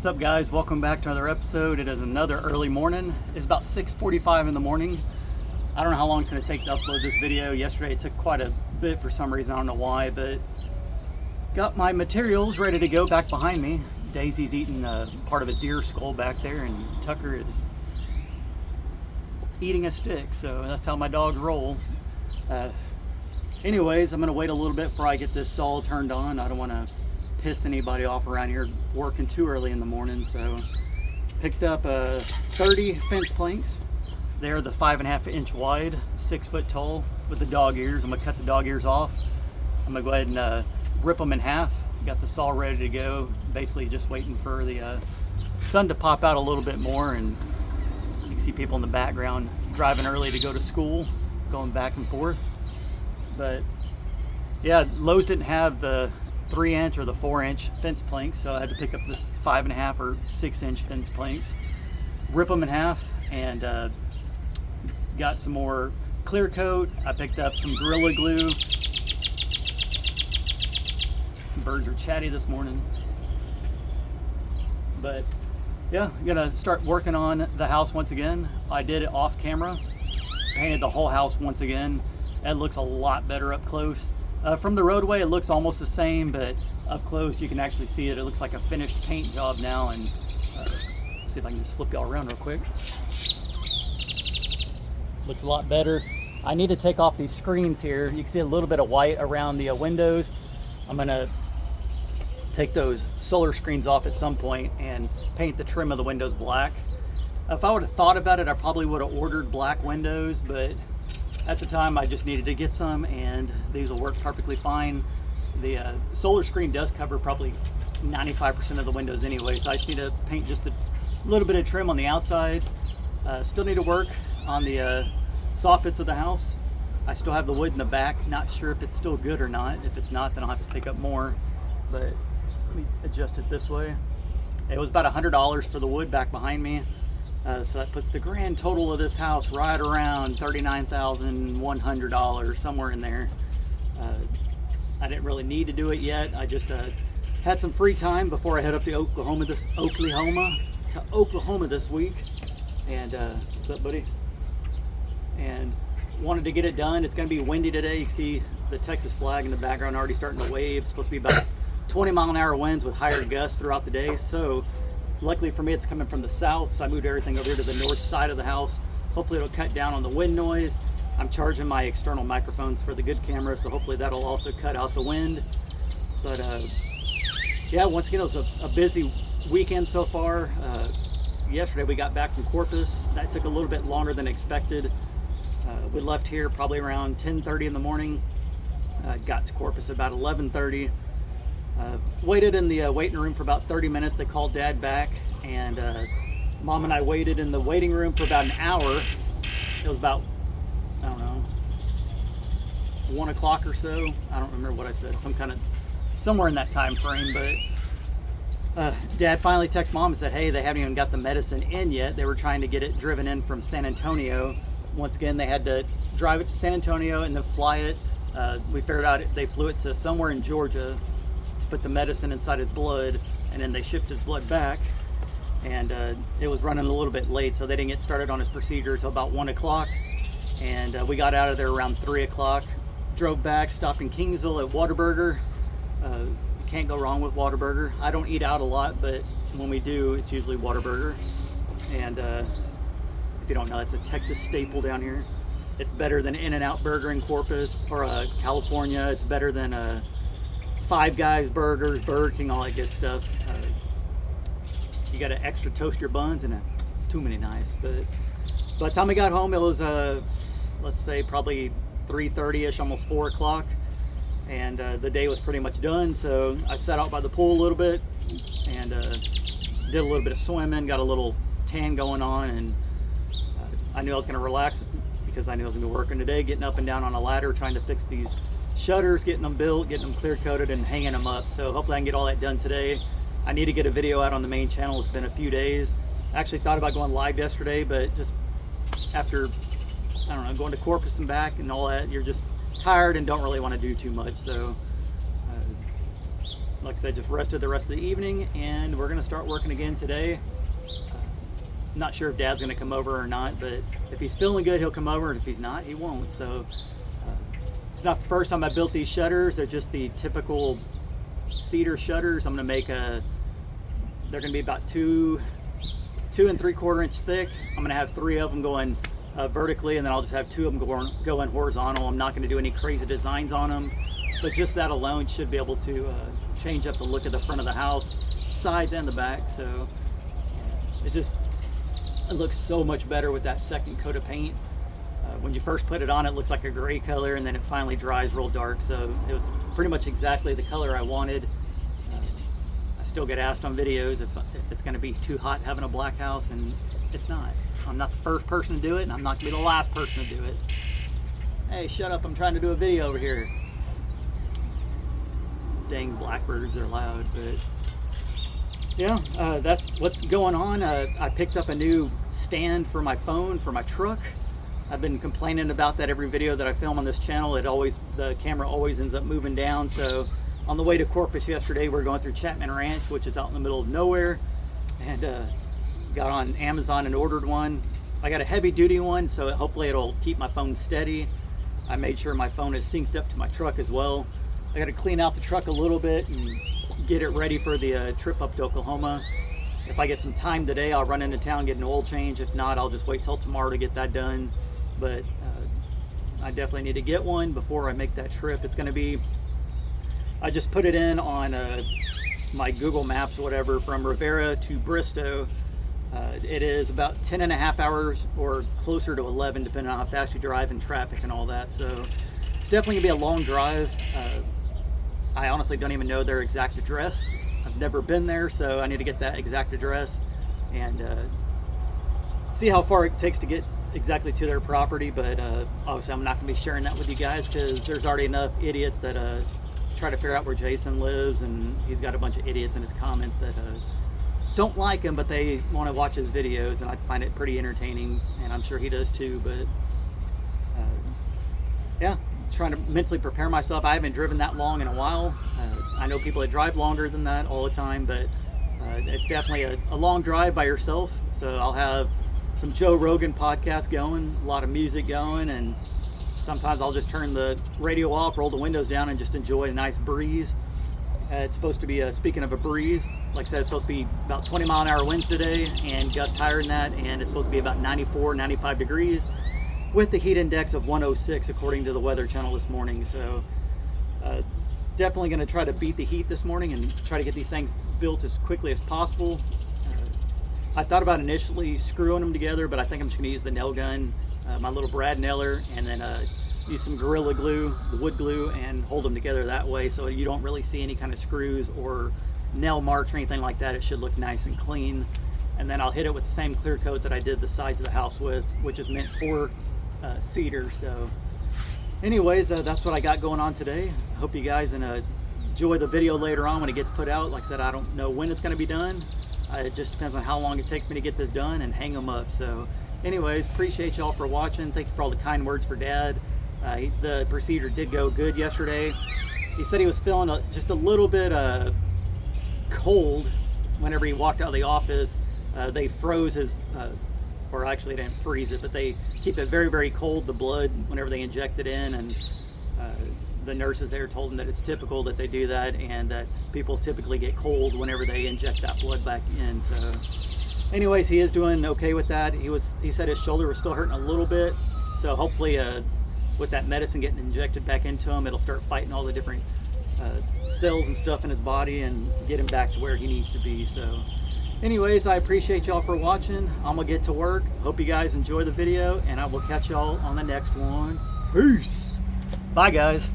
What's up, guys? Welcome back to another episode. It is another early morning. It's about 6:45 in the morning. I don't know how long it's going to take to upload this video. Yesterday it took quite a bit for some reason. I don't know why, but got my materials ready to go back behind me. Daisy's eating part of a deer skull back there, and Tucker is eating a stick. So that's how my dogs roll. Anyways, I'm going to wait a little bit before I get this saw turned on. I don't want to piss anybody off around here working too early in the morning. So picked up 30 fence planks. They're the 5.5 inch wide, 6 foot tall with the dog ears. I'm gonna cut the dog ears off. I'm gonna go ahead and rip them in half. Got the saw ready to go. Basically just waiting for the sun to pop out a little bit more, and you can see people in the background driving early to go to school, going back and forth. But yeah, Lowe's didn't have the 3 inch or the 4 inch fence planks, so I had to pick up this 5.5 or 6 inch fence planks, rip them in half, and got some more clear coat. I picked up some Gorilla Glue. Birds are chatty this morning. But yeah, I'm gonna start working on the house once again. I did it off camera, painted the whole house once again. It looks a lot better up close. From the roadway, it looks almost the same, but up close, you can actually see it. It looks like a finished paint job now. And see if I can just flip y'all around real quick. Looks a lot better. I need to take off these screens here. You can see a little bit of white around the windows. I'm gonna take those solar screens off at some point and paint the trim of the windows black. If I would have thought about it, I probably would have ordered black windows, but at the time I just needed to get some, and these will work perfectly fine. The solar screen does cover probably 95% of the windows anyway, so I just need to paint just a little bit of trim on the outside. Still need to work on the soffits of the house. I still have the wood in the back. Not sure if it's still good or not. If it's not, then I'll have to pick up more, but let me adjust it this way. It was about $100 for the wood back behind me. So that puts the grand total of this house right around $39,100, somewhere in there. I didn't really need to do it yet. I just had some free time before I head up to Oklahoma this week. And what's up, buddy? And wanted to get it done. It's going to be windy today. You can see the Texas flag in the background already starting to wave. It's supposed to be about 20-mile-an-hour winds with higher gusts throughout the day. So luckily for me, it's coming from the south, so I moved everything over here to the north side of the house. Hopefully it'll cut down on the wind noise. I'm charging my external microphones for the good camera, so hopefully that'll also cut out the wind. But yeah, once again, it was a busy weekend so far. Yesterday we got back from Corpus. That took a little bit longer than expected. We left here probably around 10:30 in the morning. Got to Corpus about 11:30. Waited in the waiting room for about 30 minutes. They called Dad back, and Mom and I waited in the waiting room for about an hour. It was about, I don't know, 1 o'clock or so. I don't remember what I said, somewhere in that time frame. But Dad finally texted Mom and said, hey, they haven't even got the medicine in yet. They were trying to get it driven in from San Antonio. Once again, they had to drive it to San Antonio and then fly it. We figured out they flew it to somewhere in Georgia to put the medicine inside his blood, and then they shipped his blood back. And it was running a little bit late, so they didn't get started on his procedure until about 1 o'clock. And we got out of there around 3 o'clock. Drove back, stopped in Kingsville at Whataburger. You can't go wrong with Whataburger. I don't eat out a lot, but when we do, it's usually Whataburger. And if you don't know, it's a Texas staple down here. It's better than In-N-Out Burger in Corpus or California. It's better than Five Guys burgers, Burger King, all that good stuff. You got to extra toast your buns, and too many nice. But by the time we got home, it was let's say probably 3:30ish, almost 4 o'clock, and the day was pretty much done. So I sat out by the pool a little bit and did a little bit of swimming, got a little tan going on, and I knew I was going to relax because I knew I was going to be working today, getting up and down on a ladder, trying to fix these shutters, getting them built, getting them clear coated, and hanging them up. So hopefully I can get all that done today. I need to get a video out on the main channel. It's been a few days. I actually thought about going live yesterday, but just after, I don't know, going to Corpus and back and all that, you're just tired and don't really want to do too much. So like I said, just rested the rest of the evening, and we're gonna start working again today. Not sure if Dad's gonna come over or not, but if he's feeling good, he'll come over, and if he's not, he won't. So it's not the first time I built these shutters. They're just the typical cedar shutters. I'm gonna make they're gonna be about 2 3/4 inch thick. I'm gonna have 3 of them going vertically, and then I'll just have 2 of them going horizontal. I'm not gonna do any crazy designs on them, but just that alone should be able to change up the look of the front of the house, sides and the back. So it looks so much better with that second coat of paint. When you first put it on, it looks like a gray color, and then it finally dries real dark. So it was pretty much exactly the color I wanted. I still get asked on videos if it's going to be too hot having a black house, and it's not. I'm not the first person to do it, and I'm not going to be the last person to do it. Hey, shut up, I'm trying to do a video over here. Dang blackbirds, they're loud. But yeah, that's what's going on. I picked up a new stand for my phone for my truck. I've been complaining about that every video that I film on this channel. The camera always ends up moving down. So on the way to Corpus yesterday, we're going through Chapman Ranch, which is out in the middle of nowhere, and got on Amazon and ordered one. I got a heavy duty one, so hopefully it'll keep my phone steady. I made sure my phone is synced up to my truck as well. I got to clean out the truck a little bit and get it ready for the trip up to Oklahoma. If I get some time today, I'll run into town, get an oil change. If not, I'll just wait till tomorrow to get that done. But I definitely need to get one before I make that trip. It's going to be, I just put it in on my Google Maps or whatever, from Rivera to Bristow. It is about 10.5 hours or closer to 11, depending on how fast you drive and traffic and all that. So it's definitely gonna be a long drive. I honestly don't even know their exact address. I've never been there, so I need to get that exact address and see how far it takes to get exactly to their property. But obviously I'm not gonna be sharing that with you guys, because there's already enough idiots that try to figure out where Jason lives, and he's got a bunch of idiots in his comments that don't like him, but they want to watch his videos, and I find it pretty entertaining, and I'm sure he does too. But yeah, trying to mentally prepare myself. I haven't driven that long in a while. I know people that drive longer than that all the time, but it's definitely a long drive by yourself. So I'll have some Joe Rogan podcast going, a lot of music going, and sometimes I'll just turn the radio off, roll the windows down, and just enjoy a nice breeze. It's supposed to be, speaking of a breeze, like I said, it's supposed to be about 20-mile-an-hour winds today, and gusts higher than that, and it's supposed to be about 94, 95 degrees with the heat index of 106 according to the Weather Channel this morning. So definitely going to try to beat the heat this morning and try to get these things built as quickly as possible. I thought about initially screwing them together, but I think I'm just going to use the nail gun, my little brad nailer, and then use some Gorilla Glue, the wood glue, and hold them together that way, so you don't really see any kind of screws or nail marks or anything like that. It should look nice and clean. And then I'll hit it with the same clear coat that I did the sides of the house with, which is meant for cedar. So anyways, that's what I got going on today. I hope you guys enjoy the video later on when it gets put out. Like I said, I don't know when it's going to be done. It just depends on how long it takes me to get this done and hang them up. So anyways, appreciate y'all for watching. Thank you for all the kind words for Dad. The procedure did go good yesterday. He said he was feeling just a little bit cold whenever he walked out of the office. They froze his, or actually they didn't freeze it, but they keep it very, very cold, the blood, whenever they inject it in. And the nurses there told him that it's typical that they do that, and that people typically get cold whenever they inject that blood back in. So anyways, he is doing okay with that. He said his shoulder was still hurting a little bit, so hopefully with that medicine getting injected back into him, it'll start fighting all the different cells and stuff in his body and get him back to where he needs to be. So anyways, I appreciate y'all for watching. I'm gonna get to work. Hope you guys enjoy the video, and I will catch y'all on the next one. Peace. Bye guys.